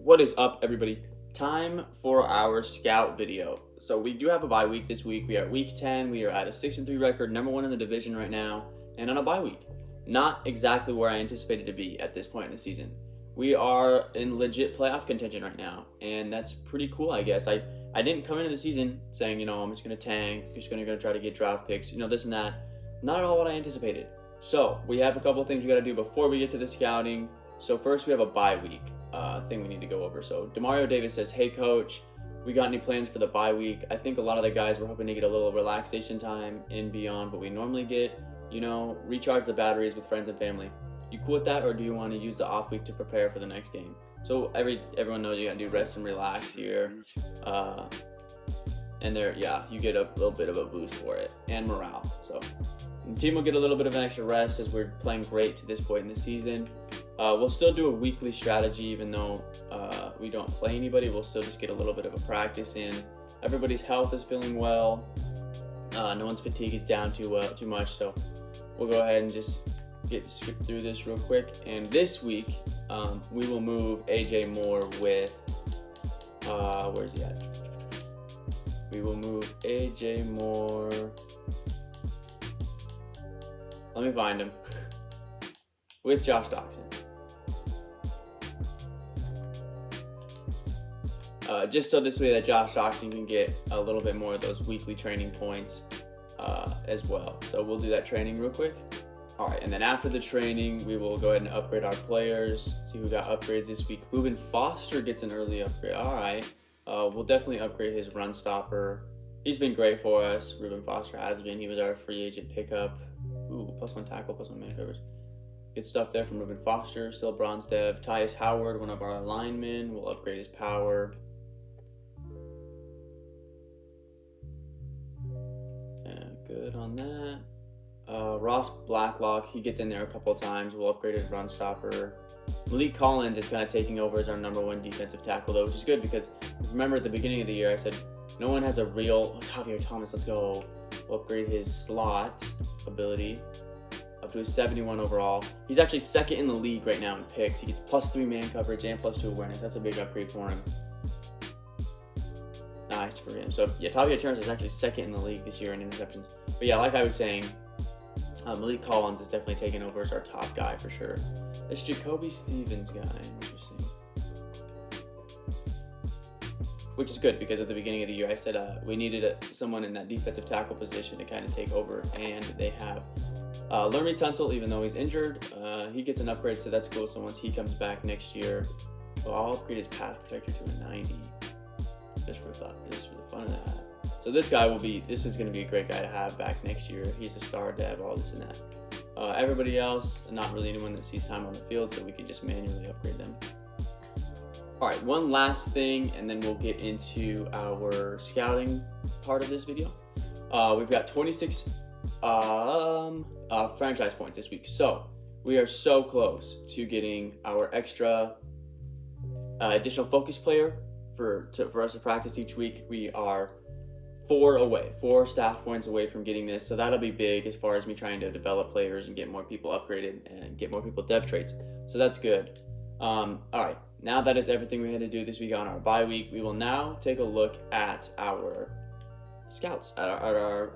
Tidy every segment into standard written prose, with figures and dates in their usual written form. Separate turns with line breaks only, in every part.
What is up, everybody? Time for our scout video. So we do have a bye week this week. We are at week 10. We are at a 6-3 record, number 1 in the division right now, and on a bye week. Not exactly where I anticipated to be at this point in the season. We are in legit playoff contention right now, and that's pretty cool, I guess. I didn't come into the season saying, I'm just going to tank, just going to try to get draft picks, this and that. Not at all what I anticipated. So we have a couple of things we got to do before we get to the scouting. So first we have a bye week thing we need to go over. So Demario Davis says, hey coach, we got any plans for the bye week? I think a lot of the guys were hoping to get a little relaxation time and beyond what we normally get, recharge the batteries with friends and family. You cool with that, or do you want to use the off week to prepare for the next game? So everyone knows you got to do rest and relax here. And you get a little bit of a boost for it and morale. So the team will get a little bit of an extra rest as we're playing great to this point in the season. We'll still do a weekly strategy even though we don't play anybody. We'll still just get a little bit of a practice in. Everybody's health is feeling well. No one's fatigue is down too much. So we'll go ahead and just skip through this real quick. And this week we will move AJ Moore with where's he at? We will move AJ Moore. Let me find him. With Josh Doctson. Just so this way that Josh Doctson can get a little bit more of those weekly training points as well. So we'll do that training real quick. All right, and then after the training, we will go ahead and upgrade our players. See who got upgrades this week. Reuben Foster gets an early upgrade. All right. We'll definitely upgrade his run stopper. He's been great for us. Reuben Foster has been. He was our free agent pickup. Ooh, +1 tackle, +1 man coverage. Good stuff there from Reuben Foster. Still bronze dev. Tyus Howard, one of our linemen. We'll upgrade his power. Good on that. Ross Blacklock, he gets in there a couple of times. We'll upgrade his run stopper. Malik Collins is kind of taking over as our number 1 defensive tackle, though, which is good because remember at the beginning of the year I said no one has a real Tavier Thomas. Let's go. We'll upgrade his slot ability up to a 71 overall. He's actually second in the league right now in picks. He gets +3 man coverage and +2 awareness. That's a big upgrade for him. Nice for him. So yeah, Tavier Thomas is actually second in the league this year in interceptions. But yeah, like I was saying, Malik Collins is definitely taking over as our top guy for sure. This Jacoby Stevens guy, interesting. Which is good because at the beginning of the year I said we needed someone in that defensive tackle position to kind of take over, and they have Lermy Tunsil, even though he's injured, he gets an upgrade, so that's cool. So once he comes back next year, I'll upgrade his pass protector to a 90, just for the fun of that. So this is going to be a great guy to have back next year. He's a star dev, all this and that. Everybody else, not really anyone that sees time on the field, so we can just manually upgrade them. All right, one last thing, and then we'll get into our scouting part of this video. We've got 26 franchise points this week, so we are so close to getting our extra additional focus player for us to practice each week. We are 4 staff points away from getting this, so that'll be big as far as me trying to develop players and get more people upgraded and get more people dev traits. So that's good. All right, now that is everything we had to do this week on our bye week. We will now take a look at our scouts, at our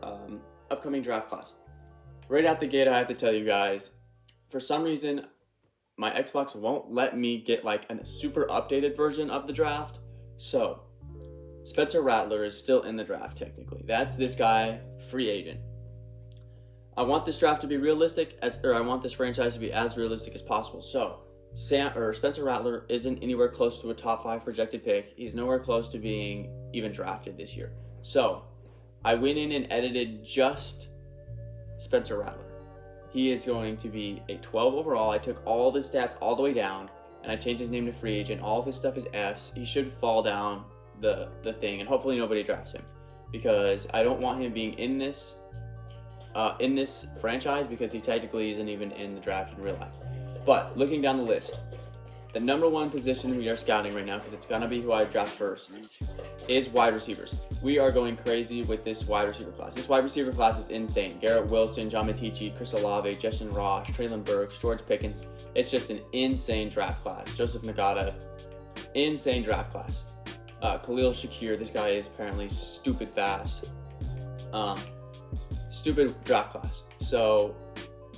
upcoming draft class. Right out the gate, I have to tell you guys, for some reason, my Xbox won't let me get like a super updated version of the draft. So Spencer Rattler is still in the draft technically. That's this guy, free agent. I want this draft to be realistic, I want this franchise to be as realistic as possible. So Spencer Rattler isn't anywhere close to a top 5 projected pick. He's nowhere close to being even drafted this year. So I went in and edited just Spencer Rattler. He is going to be a 12 overall. I took all the stats all the way down, and I changed his name to free agent. All of his stuff is Fs. He should fall down the thing, and hopefully nobody drafts him, because I don't want him being in this franchise, because he technically isn't even in the draft in real life. But looking down the list, the number 1 position we are scouting right now, because it's gonna be who I draft first, is wide receivers. We are going crazy with this wide receiver class. This wide receiver class is insane. Garrett Wilson, John Matici, Chris Olave, Justin Ross, Traylon Burks, George Pickens. It's just an insane draft class. Joseph Nagata. insane draft class. Khalil Shakir, this guy is apparently stupid fast. Stupid draft class. So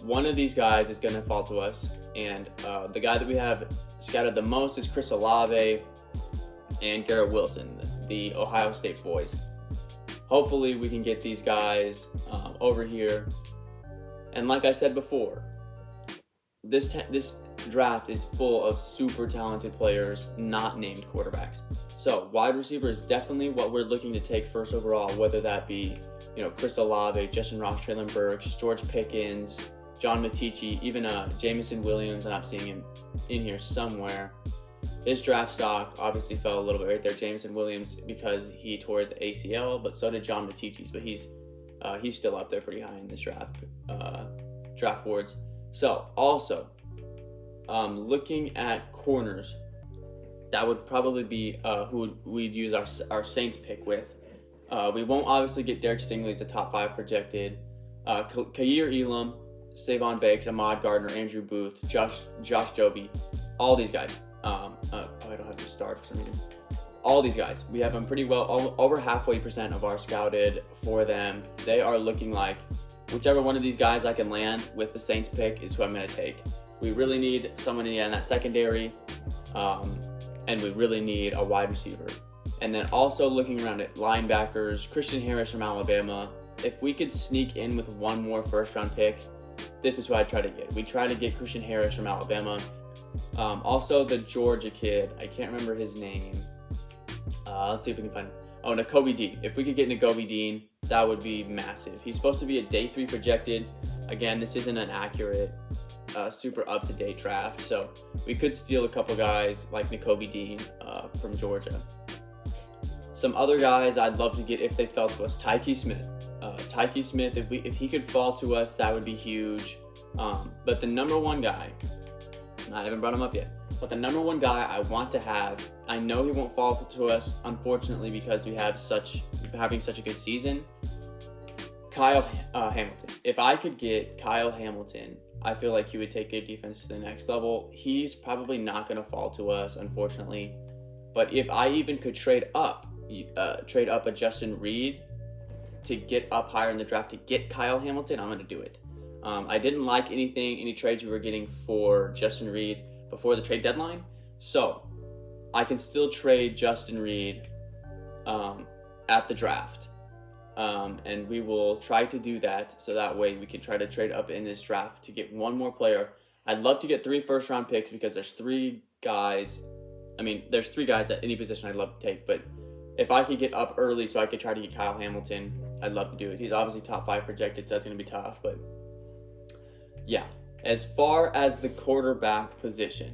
one of these guys is going to fall to us, and the guy that we have scouted the most is Chris Olave and Garrett Wilson, the Ohio State boys. Hopefully we can get these guys over here. And like I said before, this draft is full of super talented players not named quarterbacks. So wide receiver is definitely what we're looking to take first overall, whether that be Chris Olave, Justin Ross, Traylon Burks, George Pickens, John Matici, even Jamison Williams, and I'm seeing him in here somewhere. His draft stock obviously fell a little bit right there, Jamison Williams, because he tore his ACL, but so did John Matici's, but he's still up there pretty high in this draft boards. So also, looking at corners, that would probably be who we'd use our Saints pick with. We won't obviously get Derek Stingley as a top 5 projected. Kaiir Elam, Savon Banks, Ahmad Gardner, Andrew Booth, Josh Joby, all these guys. I don't have to start for some reason. All these guys, we have them pretty well, over halfway % of our scouted for them. They are looking like whichever one of these guys I can land with the Saints pick is who I'm going to take. We really need someone in that secondary, and we really need a wide receiver. And then also looking around at linebackers, Christian Harris from Alabama. If we could sneak in with one more first-round pick, this is who I'd try to get. We try to get Christian Harris from Alabama. Also the Georgia kid, I can't remember his name. Let's see if we can find him. Oh, Nakobe Dean. If we could get Nakobe Dean, that would be massive. He's supposed to be a day 3 projected. Again, this isn't an accurate, super up-to-date draft, so we could steal a couple guys like Nakobe Dean from Georgia. Some other guys I'd love to get if they fell to us. Tyke Smith. Tyke Smith, if he could fall to us, that would be huge. But the number one guy, I haven't brought him up yet, but the number one guy I want to have, I know he won't fall to us, unfortunately, because we have having such a good season. Kyle Hamilton. If I could get Kyle Hamilton, I feel like he would take a defense to the next level. He's probably not going to fall to us, unfortunately. But if I even could trade up a Justin Reed to get up higher in the draft to get Kyle Hamilton, I'm going to do it. I didn't like any trades we were getting for Justin Reed before the trade deadline, so I can still trade Justin Reed at the draft, and we will try to do that, so that way we can try to trade up in this draft to get one more player. I'd love to get 3 first-round picks because there's 3 guys. There's 3 guys at any position I'd love to take, but if I could get up early so I could try to get Kyle Hamilton, I'd love to do it. He's obviously top 5 projected, so that's going to be tough, but yeah. As far as the quarterback position,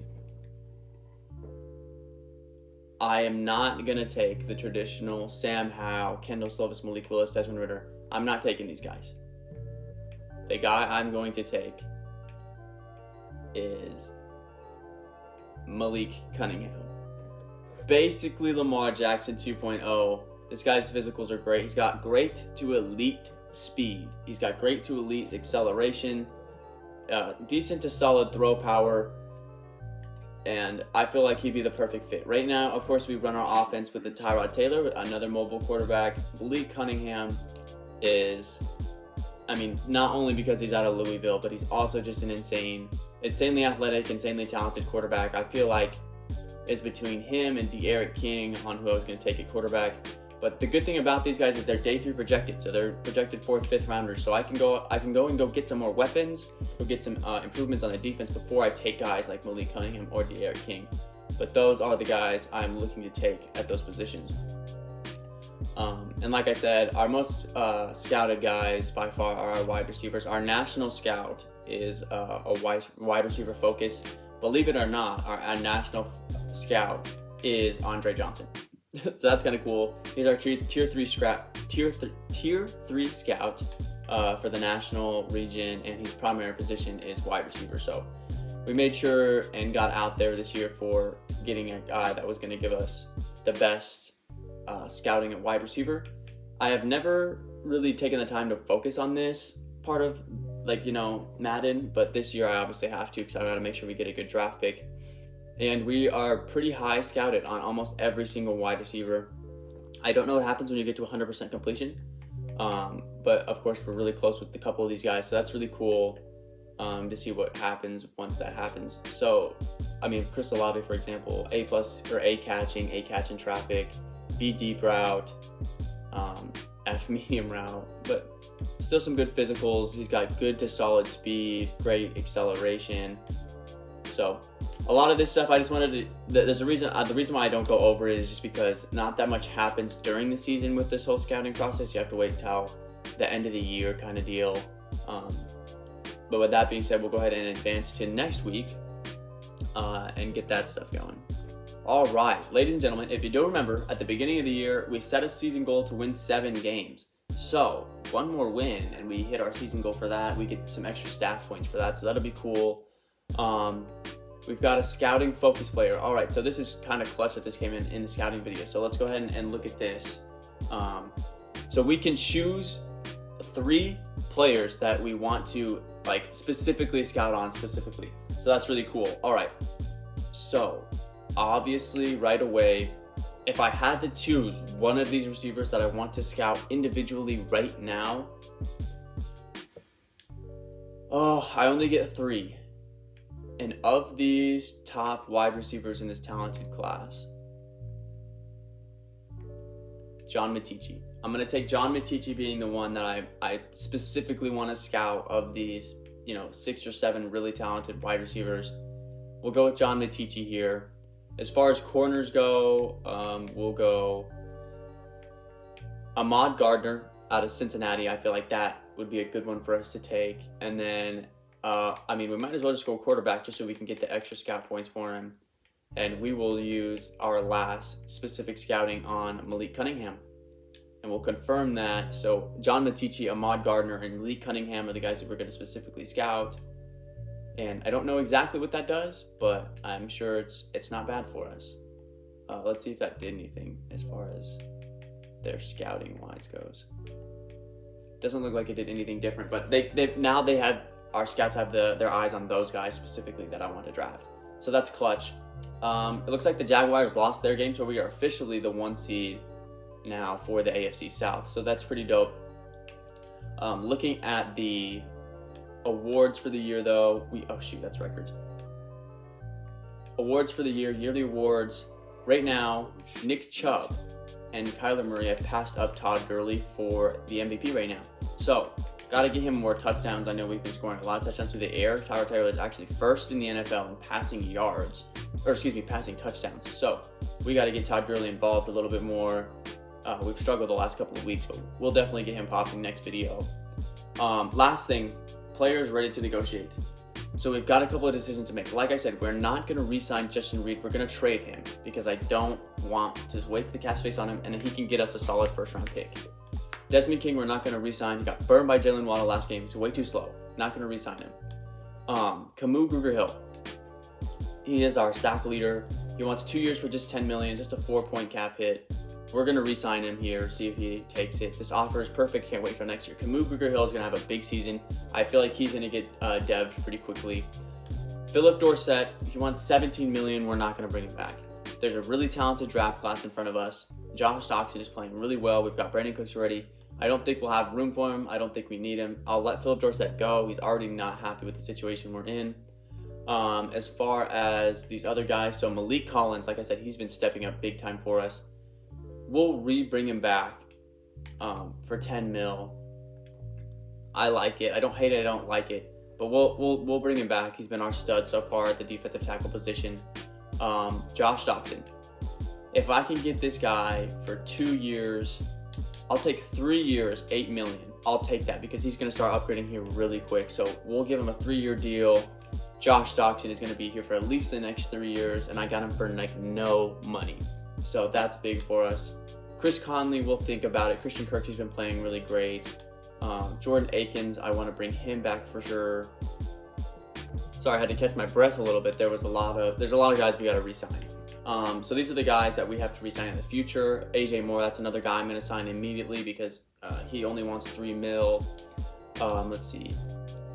I am not going to take the traditional Sam Howell, Kendall Slovis, Malik Willis, Desmond Ridder. I'm not taking these guys. The guy I'm going to take is Malik Cunningham. Basically Lamar Jackson 2.0. This guy's physicals are great. He's got great to elite speed. He's got great to elite acceleration. Decent to solid throw power, and I feel like he'd be the perfect fit. Right now, of course, we run our offense with the Tyrod Taylor, another mobile quarterback. Malik Cunningham is, not only because he's out of Louisville, but he's also just an insanely athletic, insanely talented quarterback. I feel like it's between him and De'Aaron King on who I was going to take at quarterback. But the good thing about these guys is they're day 3 projected, so they're projected 4th, 5th rounders. So I can go and go get some more weapons, go get some improvements on the defense before I take guys like Malik Cunningham or De'Aaron King. But those are the guys I'm looking to take at those positions. And like I said, our most scouted guys by far are our wide receivers. Our national scout is a wide receiver focus. Believe it or not, our national scout is Andre Johnson. So that's kind of cool. He's our tier 3 scout for the national region, and his primary position is wide receiver. So we made sure and got out there this year for getting a guy that was going to give us the best scouting at wide receiver. I have never really taken the time to focus on this part of Madden, but this year I obviously have to because I got to make sure we get a good draft pick. And we are pretty high scouted on almost every single wide receiver. I don't know what happens when you get to 100% completion, but of course we're really close with a couple of these guys, so that's really cool to see what happens once that happens. So, I mean, Chris Olave, for example, A+ or A catch in traffic, B deep route, F medium route, but still some good physicals. He's got good to solid speed, great acceleration. So a lot of this stuff I just wanted to, there's a reason, the reason why I don't go over it is just because not that much happens during the season with this whole scouting process. You have to wait until the end of the year kind of deal. But with that being said, we'll go ahead and advance to next week and get that stuff going. All right, ladies and gentlemen, if you do remember, at the beginning of the year, we set a season goal to win 7 games. So one more win and we hit our season goal for that. We get some extra staff points for that, so that'll be cool. We've got a scouting focus player. All right, so this is kind of clutch that this came in the scouting video. So let's go ahead and look at this. So we can choose 3 players that we want to like specifically scout on specifically. So that's really cool. All right, so obviously right away, if I had to choose one of these receivers that I want to scout individually right now, I only get 3. And of these top wide receivers in this talented class, John Matici. I'm going to take John Matici being the one that I specifically want to scout of these, 6 or 7 really talented wide receivers. We'll go with John Matici here. As far as corners go, we'll go Ahmad Gardner out of Cincinnati. I feel like that would be a good one for us to take. And then, we might as well just go quarterback just so we can get the extra scout points for him. And we will use our last specific scouting on Malik Cunningham. And we'll confirm that. So John Matici, Ahmad Gardner, and Malik Cunningham are the guys that we're going to specifically scout. And I don't know exactly what that does, but I'm sure it's not bad for us. Let's see if that did anything as far as their scouting wise goes. Doesn't look like it did anything different, but our scouts have their eyes on those guys specifically that I want to draft. So that's clutch. It looks like the Jaguars lost their game, so we are officially the 1 seed now for the AFC South. So that's pretty dope. Looking at the awards for the year, though, that's records. Awards for the year, yearly awards. Right now, Nick Chubb and Kyler Murray have passed up Todd Gurley for the MVP right now. So, got to get him more touchdowns. I know we've been scoring a lot of touchdowns through the air. Tyrod Taylor is actually first in the NFL in passing touchdowns. So, we got to get Todd Gurley involved a little bit more. We've struggled the last couple of weeks, but we'll definitely get him popping next video. Last thing, players ready to negotiate. So we've got a couple of decisions to make. Like I said, we're not going to re-sign Justin Reed. We're going to trade him because I don't want to waste the cap space on him, and he can get us a solid first-round pick. Desmond King, we're not going to re-sign. He got burned by Jalen Waddle last game. He's way too slow. Not going to re-sign him. Camus Grugier-Hill. He is our sack leader. He wants 2 years for just $10 million, just a 4-point cap hit. We're going to re-sign him here, see if he takes it. This offer is perfect. Can't wait for next year. Camus Grugier-Hill is going to have a big season. I feel like he's going to get debbed pretty quickly. Philip Dorsett, he wants $17 million. We're not going to bring him back. There's a really talented draft class in front of us. Josh Doxson is playing really well. We've got Brandon Cooks already. I don't think we'll have room for him. I don't think we need him. I'll let Philip Dorsett go. He's already not happy with the situation we're in. As far as these other guys, so Malik Collins, like I said, he's been stepping up big time for us. We'll bring him back for $10 million. I like it. I don't hate it. I don't like it. But we'll bring him back. He's been our stud so far at the defensive tackle position. Josh Doxson. If I can get this guy for 2 years, I'll take 3 years, $8 million. I'll take that because he's going to start upgrading here really quick. So we'll give him a 3-year deal. Josh Doxson is going to be here for at least the next 3 years, and I got him for no money. So that's big for us. Chris Conley, we'll think about it. Christian Kirk, he's been playing really great. Jordan Akins, I want to bring him back for sure. Sorry, I had to catch my breath a little bit. There's a lot of guys we got to re-sign. So these are the guys that we have to re-sign in the future. AJ Moore, that's another guy I'm going to sign immediately because he only wants $3 million. Let's see.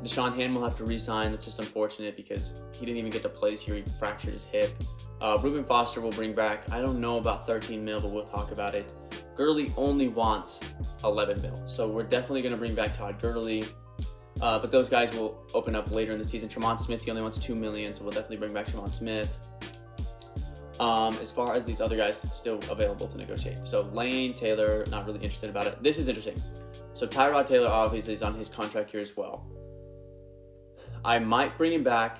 Deshaun Hand will have to re-sign. That's just unfortunate because he didn't even get to play this year. He fractured his hip. Reuben Foster will bring back, I don't know about 13 mil, but we'll talk about it. Gurley only wants 11 mil. So we're definitely going to bring back Todd Gurley. But those guys will open up later in the season. Tremont Smith, he only wants 2 million, so we'll definitely bring back Tremont Smith. As far as these other guys still available to negotiate. So Lane, Taylor, not really interested about it. This is interesting. So Tyrod Taylor obviously is on his contract here as well. I might bring him back,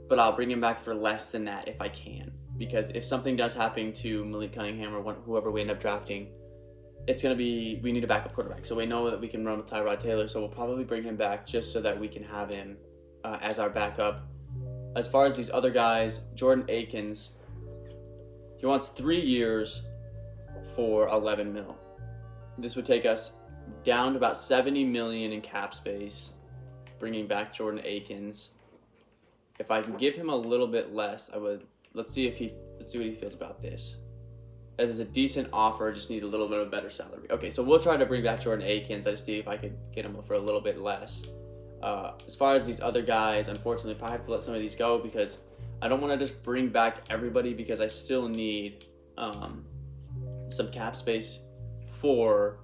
but I'll bring him back for less than that if I can. Because if something does happen to Malik Cunningham or whoever we end up drafting, it's going to be, we need a backup quarterback. So we know that we can run with Tyrod Taylor, so we'll probably bring him back just so that we can have him as our backup. As far as these other guys, Jordan Akins, he wants 3 years for 11 mil. This would take us down to about 70 million in cap space, bringing back Jordan Akins. If I can give him a little bit less, I would. Let's see what he feels about this. It is a decent offer, just need a little bit of a better salary. Okay, so we'll try to bring back Jordan Akins. I just see if I could get him for a little bit less. As far as these other guys, unfortunately, probably have to let some of these go because I don't want to just bring back everybody because I still need some cap space for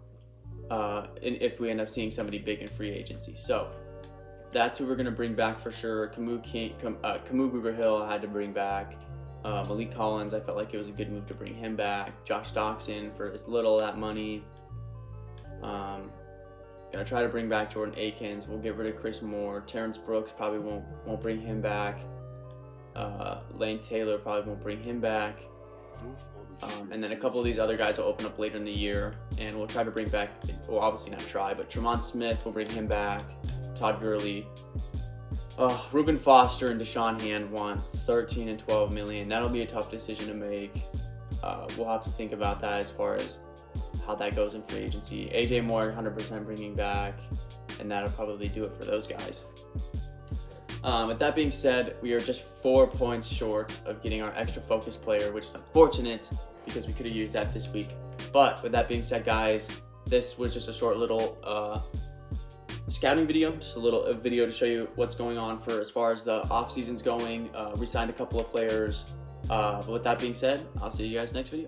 if we end up seeing somebody big in free agency. So that's who we're going to bring back for sure. Camus Grugier-Hill I had to bring back. Malik Collins, I felt like it was a good move to bring him back. Josh Doxson for as little of that money. Gonna try to bring back Jordan Akins. We'll get rid of Chris Moore. Terrence Brooks probably won't bring him back. Lane Taylor probably won't bring him back. And then a couple of these other guys will open up later in the year, and we'll try to bring back, well, obviously not try, but Tremont Smith will bring him back. Todd Gurley. Reuben Foster and Deshaun Hand want 13 and 12 million. That'll be a tough decision to make. We'll have to think about that as far as how that goes in free agency. AJ Moore 100% bringing back, and that'll probably do it for those guys. With that being said, we are just 4 points short of getting our extra focus player, which is unfortunate because we could have used that this week. But with that being said, guys, this was just a short little scouting video, just a little video to show you what's going on for as far as the off season's going. We signed a couple of players. But with that being said, I'll see you guys next video.